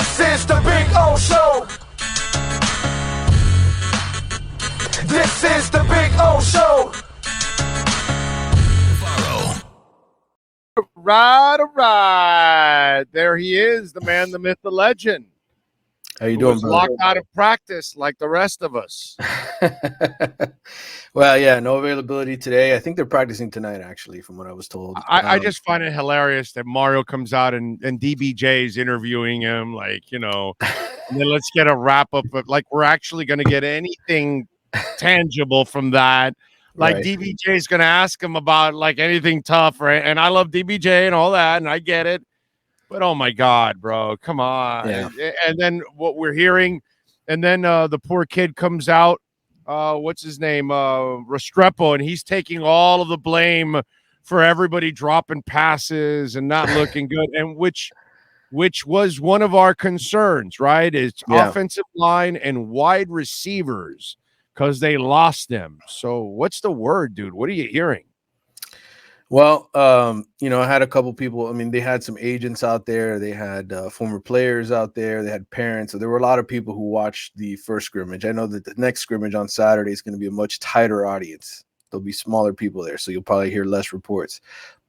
This is the Big O Show. This is the Big O Show. All right. There he is, the man, the myth, the legend. How you doing, brother? Locked out of practice like the rest of us. Well, yeah, no availability today. I think they're practicing tonight, actually, from what I was told. I just find it hilarious that Mario comes out and DBJ is interviewing him, like, and then let's get a wrap up of like we're actually going to get anything tangible from that. Like Right. DBJ is going to ask him about like anything tough, right? And I love DBJ and all that, and I get it. But oh my God, bro, come on. Yeah. And then what we're hearing, and then the poor kid comes out, what's his name? Restrepo, and he's taking all of the blame for everybody dropping passes and not looking good, and which was one of our concerns, right? It's offensive line and wide receivers because they lost them. So what's the word, dude? What are you hearing? Well, I had a couple people. I mean, they had some agents out there. They had former players out there. They had parents. So there were a lot of people who watched the first scrimmage. I know that the next scrimmage on Saturday is going to be a much tighter audience. There'll be smaller people there, so you'll probably hear less reports.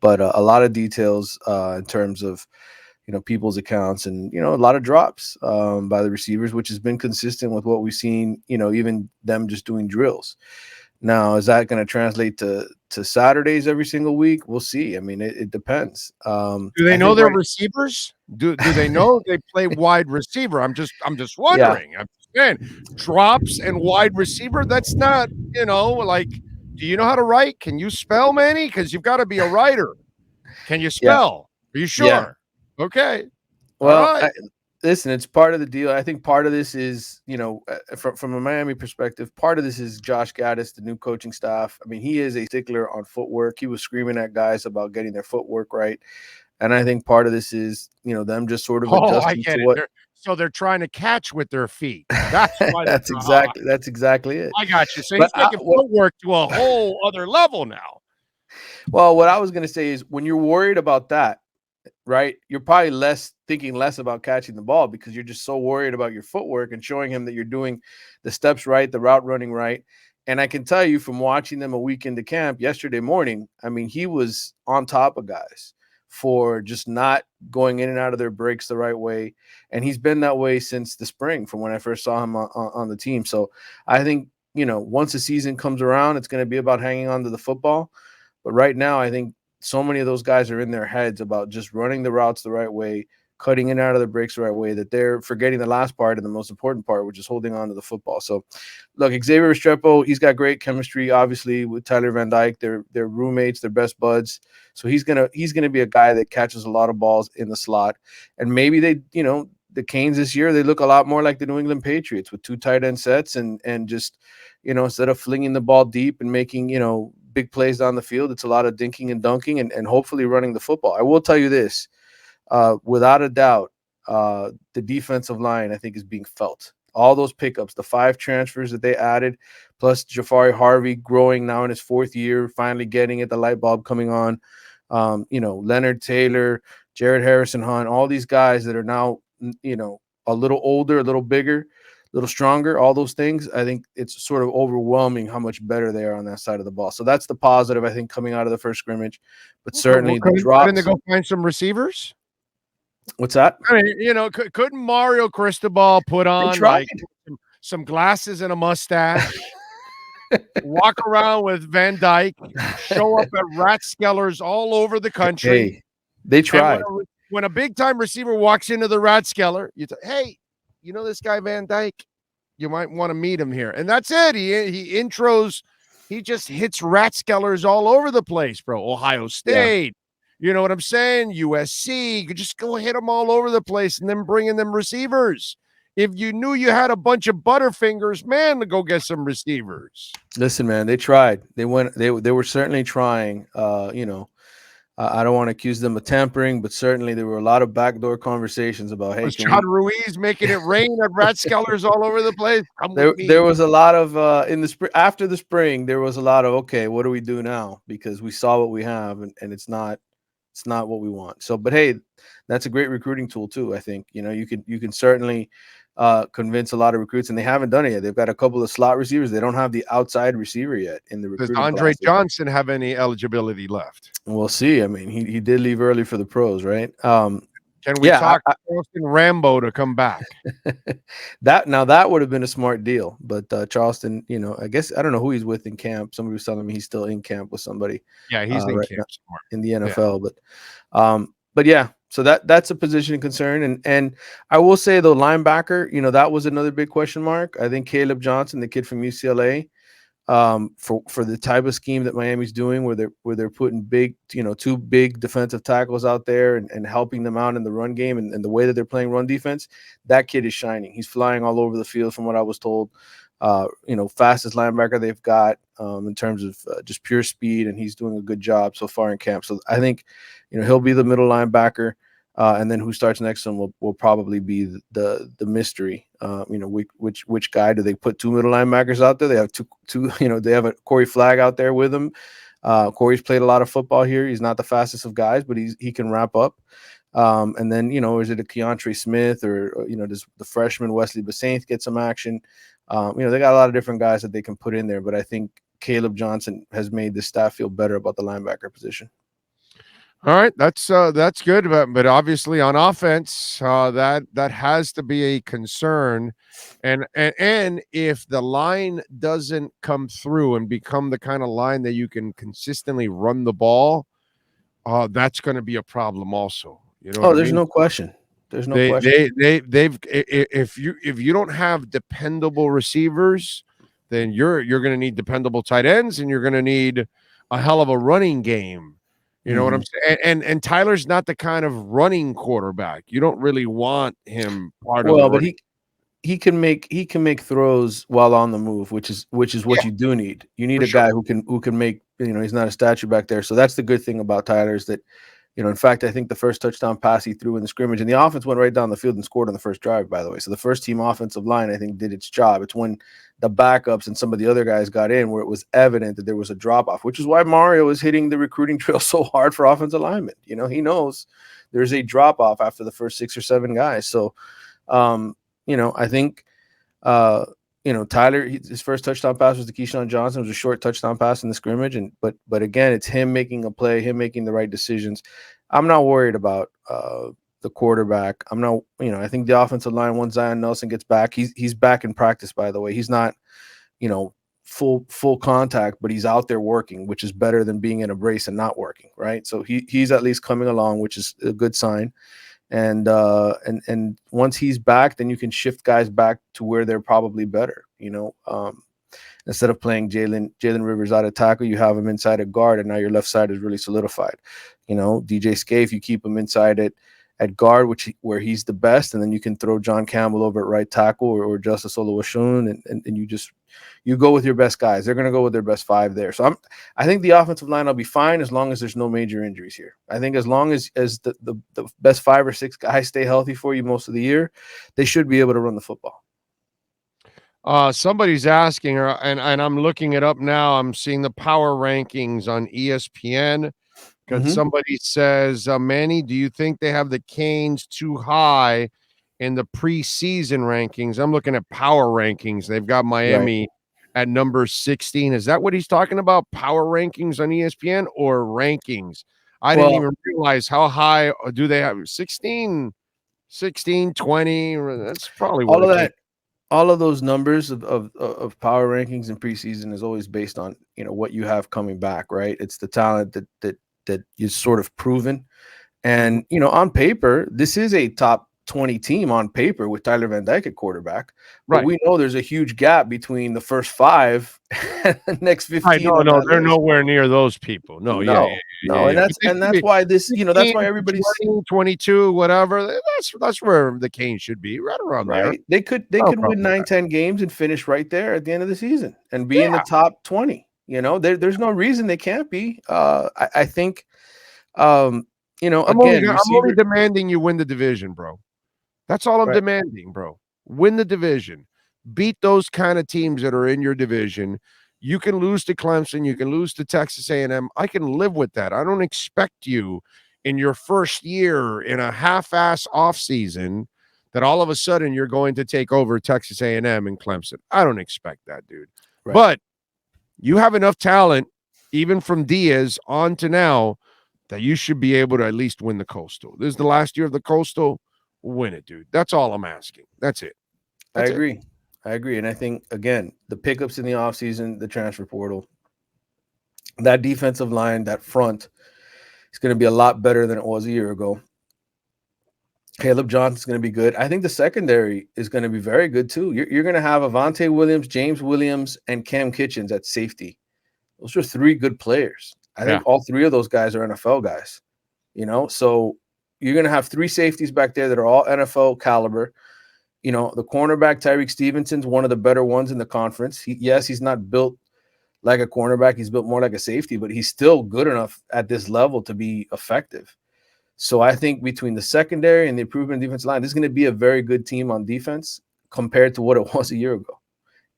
But a lot of details in terms of, people's accounts and, a lot of drops by the receivers, which has been consistent with what we've seen, even them just doing drills. Now, is that going to translate to Saturdays every single week? We'll see. I mean, it depends. Do they know their receivers? Do they know they play wide receiver? I'm just wondering. Yeah. I'm saying drops and wide receiver. That's not, like, do you know how to write? Can you spell, Manny? Because you've got to be a writer. Can you spell? Yeah. Are you sure? Yeah. Okay. Well, right. Listen, it's part of the deal. I think part of this is, from a Miami perspective, part of this is Josh Gaddis, the new coaching staff. I mean, he is a stickler on footwork. He was screaming at guys about getting their footwork right. And I think part of this is, them just sort of adjusting to what. So they're trying to catch with their feet. That's why that's exactly it. I got you. So he's taking footwork to a whole other level now. Well, what I was going to say is when you're worried about that, right, you're probably thinking less about catching the ball because you're just so worried about your footwork and showing him that you're doing the steps right, the route running right. And I can tell you from watching them a week into camp yesterday morning, I mean, he was on top of guys for just not going in and out of their breaks the right way. And he's been that way since the spring from when I first saw him on the team. So I think, once the season comes around, it's going to be about hanging on to the football. But right now, I think so many of those guys are in their heads about just running the routes the right way, cutting in and out of the breaks the right way, that they're forgetting the last part and the most important part, which is holding on to the football. So, look, Xavier Restrepo, he's got great chemistry, obviously, with Tyler Van Dyke. They're roommates, they're best buds. So he's gonna be a guy that catches a lot of balls in the slot. And maybe they, the Canes this year, they look a lot more like the New England Patriots with two tight end sets and just, instead of flinging the ball deep and making, big plays down the field, it's a lot of dinking and dunking and hopefully running the football. I will tell you this, without a doubt, the defensive line, I think, is being felt. All those pickups, the 5 transfers that they added, plus Jafari Harvey growing now in his 4th year, finally getting it, the light bulb coming on. Leonard Taylor, Jared Harrison-Hunt, all these guys that are now, a little older, a little bigger, a little stronger, all those things. I think it's sort of overwhelming how much better they are on that side of the ball. So that's the positive, I think, coming out of the first scrimmage. But certainly the drops. Couldn't they go find some receivers? What's that? I mean, couldn't Mario Cristobal put on like some glasses and a mustache, walk around with Van Dyke, show up at Ratskellers all over the country? Hey, they tried. When a big-time receiver walks into the Ratskeller, you say, hey, you know this guy Van Dyke? You might want to meet him here. And that's it. He intros. He just hits Ratskellers all over the place, bro. Ohio State. Yeah. You know what I'm saying? USC. You could just go hit them all over the place and then bring in them receivers. If you knew you had a bunch of Butterfingers, man, to go get some receivers. Listen, man, they tried. They were certainly trying, I don't want to accuse them of tampering, but certainly there were a lot of backdoor conversations about, hey, was John Ruiz making it rain at Ratskellers all over the place? There was a lot of in the spring, after the spring, there was a lot of, okay, what do we do now? Because we saw what we have, and it's not It's not what we want. So, but hey, that's a great recruiting tool too. I think, you know, you can certainly convince a lot of recruits, and they haven't done it yet. They've got a couple of slot receivers. They don't have the outside receiver yet in the Does recruiting Andre class. Johnson have any eligibility left? We'll see. I mean, he did leave early for the pros, right? Can we talk Charleston Rambo to come back? that would have been a smart deal, but Charleston, you know, I guess I don't know who he's with in camp. Somebody was telling me he's still in camp with somebody. Yeah, he's in right camp in the NFL, but yeah. So that's a position of concern, and I will say though, linebacker, you know, that was another big question mark. I think Caleb Johnson, the kid from UCLA, for the type of scheme that Miami's doing, where they're putting big, you know, two big defensive tackles out there and helping them out in the run game, and the way that they're playing run defense, that kid is shining. He's flying all over the field from what I was told. You know, fastest linebacker they've got in terms of just pure speed, and he's doing a good job so far in camp. So I think, you know, he'll be the middle linebacker. And then who starts next to him will probably be the mystery. You know, which guy do they put? Two middle linebackers out there. They have two. You know, they have a Corey Flagg out there with him. Corey's played a lot of football here. He's not the fastest of guys, but he can wrap up. And then, you know, is it a Keontre Smith or you know, does the freshman Wesley Basaint get some action? You know, they got a lot of different guys that they can put in there, but I think Caleb Johnson has made the staff feel better about the linebacker position. All right, that's good, but obviously on offense, that has to be a concern, and if the line doesn't come through and become the kind of line that you can consistently run the ball, that's going to be a problem also. You know? There's no question. There's no question. They've if you don't have dependable receivers, then you're going to need dependable tight ends, and you're going to need a hell of a running game. You know what I'm saying? And Tyler's not the kind of running quarterback. You don't really want him part of the but he can make throws while on the move, which is what you do need. You need a guy who can make, you know, he's not a statue back there. So that's the good thing about Tyler is that, you know, in fact, I think the first touchdown pass he threw in the scrimmage, and the offense went right down the field and scored on the first drive, by the way. So the first team offensive line, I think, did its job. It's when the backups and some of the other guys got in where it was evident that there was a drop-off, which is why Mario is hitting the recruiting trail so hard for offensive linemen. You know, he knows there's a drop-off after the first 6 or 7 guys. So, you know, I think, you know, Tyler, his first touchdown pass was to Keyshawn Johnson. It was a short touchdown pass in the scrimmage, but again, it's him making a play, him making the right decisions. I'm not worried about the quarterback. I'm not, you know, I think the offensive line, once Zion Nelson gets back, he's back in practice, by the way. He's not, you know, full contact, but he's out there working, which is better than being in a brace and not working, right? So he's at least coming along, which is a good sign. And once he's back, then you can shift guys back to where they're probably better. You know, instead of playing Jalen Rivers out of tackle, you have him inside a guard, and now your left side is really solidified. You know, DJ Scaife, you keep him inside at guard, where he's the best, and then you can throw John Campbell over at right tackle or Justice Oluwaseun, and you go with your best guys. They're going to go with their best 5 there. So I think the offensive line will be fine as long as there's no major injuries here. I think as long as the best 5 or 6 guys stay healthy for you most of the year, they should be able to run the football. Somebody's asking, and I'm looking it up now. I'm seeing the power rankings on ESPN. Because somebody says, Manny, do you think they have the Canes too high in the preseason rankings? I'm looking at power rankings. They've got Miami at number 16. Is that what he's talking about? Power rankings on ESPN or rankings? I didn't even realize how high do they have 16, 20. That's probably all of that. All of those numbers of power rankings in preseason is always based on, you know, what you have coming back, right? It's the talent that is sort of proven. And, you know, on paper, this is a top 20 team on paper with Tyler Van Dyke at quarterback. But we know there's a huge gap between the first 5 and the next 15. No, they're nowhere near those people. No. And that's why this, you know, that's why everybody's 22, whatever. That's where the Canes should be, right around there. They could win 9-10 games and finish right there at the end of the season and be in the top 20. You know, there's no reason they can't be. I think, you know, I'm only demanding you win the division, bro. That's all I'm demanding, bro. Win the division. Beat those kind of teams that are in your division. You can lose to Clemson. You can lose to Texas A&M. I can live with that. I don't expect you in your first year in a half-ass offseason that all of a sudden you're going to take over Texas A&M and Clemson. I don't expect that, dude. Right. But you have enough talent, even from Diaz on to now, that you should be able to at least win the Coastal. This is the last year of the Coastal. Win it, dude. That's all I'm asking. That's it. I agree. And I think, again, the pickups in the offseason, the transfer portal, that defensive line, that front is going to be a lot better than it was a year ago. Caleb Johnson's going to be good. I think the secondary is going to be very good too. You're going to have Avante Williams, James Williams, and Cam Kitchens at safety. Those are three good players. I think all three of those guys are NFL guys, so you're going to have three safeties back there that are all NFL caliber. The cornerback, Tyreek Stevenson's one of the better ones in the conference. He's not built like a cornerback. He's built more like a safety, but he's still good enough at this level to be effective. So I think between the secondary and the improvement in defense line, this is going to be a very good team on defense compared to what it was a year ago.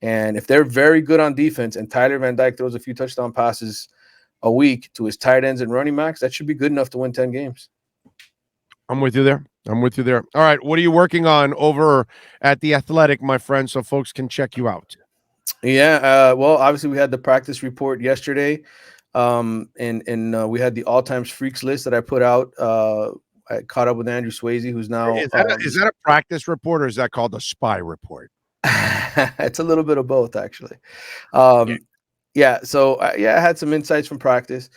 And if they're very good on defense and Tyler Van Dyke throws a few touchdown passes a week to his tight ends and running backs, that should be good enough to win 10 games. I'm with you there. All right. What are you working on over at The Athletic, my friend, so folks can check you out? Yeah. Well, obviously we had the practice report yesterday. And we had the all times freaks list that I put out. I caught up with Andrew Swayze, who's now is that a practice report or is that called a spy report? It's a little bit of both, actually. Yeah. So I had some insights from practice.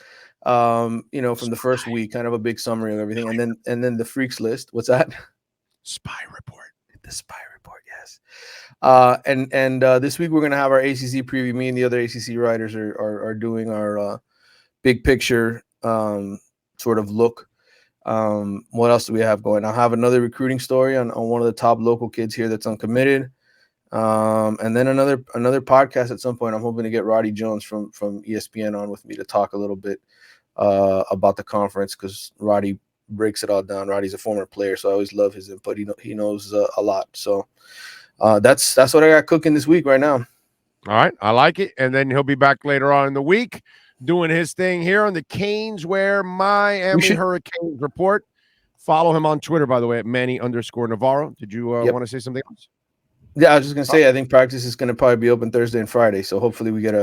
From the first week, kind of a big summary of everything, and then the freaks list. What's that? Spy report. The spy report, yes. And this week we're gonna have our ACC preview. Me and the other ACC writers are doing our big picture sort of look. What else do we have going? I'll have another recruiting story on one of the top local kids here that's uncommitted. And then another podcast at some point. I'm hoping to get Roddy Jones from ESPN on with me to talk a little bit about the conference, because Roddy breaks it all down. Roddy's a former player, so I always love his input. He knows a lot. So that's what I got cooking this week right now. All right, I like it. And then he'll be back later on in the week doing his thing here on the Caneswear Miami Hurricanes report. Follow him on Twitter, by the way, at Manny_Navarro. Did you want to say something else? Yeah, I was just gonna say I think practice is gonna probably be open Thursday and Friday, so hopefully we get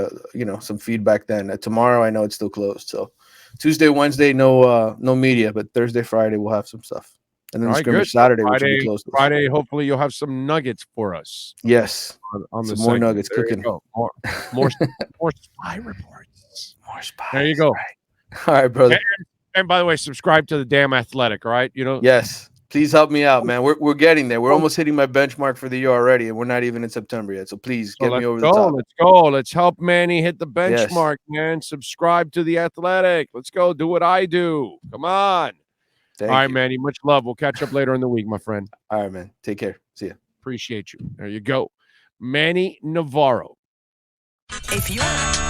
some feedback then. Tomorrow I know it's still closed, so Tuesday, Wednesday no media, but Thursday, Friday we'll have some stuff, and then the scrimmage Saturday, which will be closed. Friday, hopefully you'll have some nuggets for us. Yes, on the some more nuggets there cooking. More spy reports. More spies. There you go. Right. All right, brother. And by the way, subscribe to the damn Athletic. All right, Yes. Please help me out, man. We're getting there. We're almost hitting my benchmark for the year already, and we're not even in September yet. So please get me over the top. Let's go. Let's help Manny hit the benchmark, man. Subscribe to the Athletic. Let's go. Do what I do. Come on. All right, Manny. Much love. We'll catch up later in the week, my friend. All right, man. Take care. See ya. Appreciate you. There you go. Manny Navarro. If you're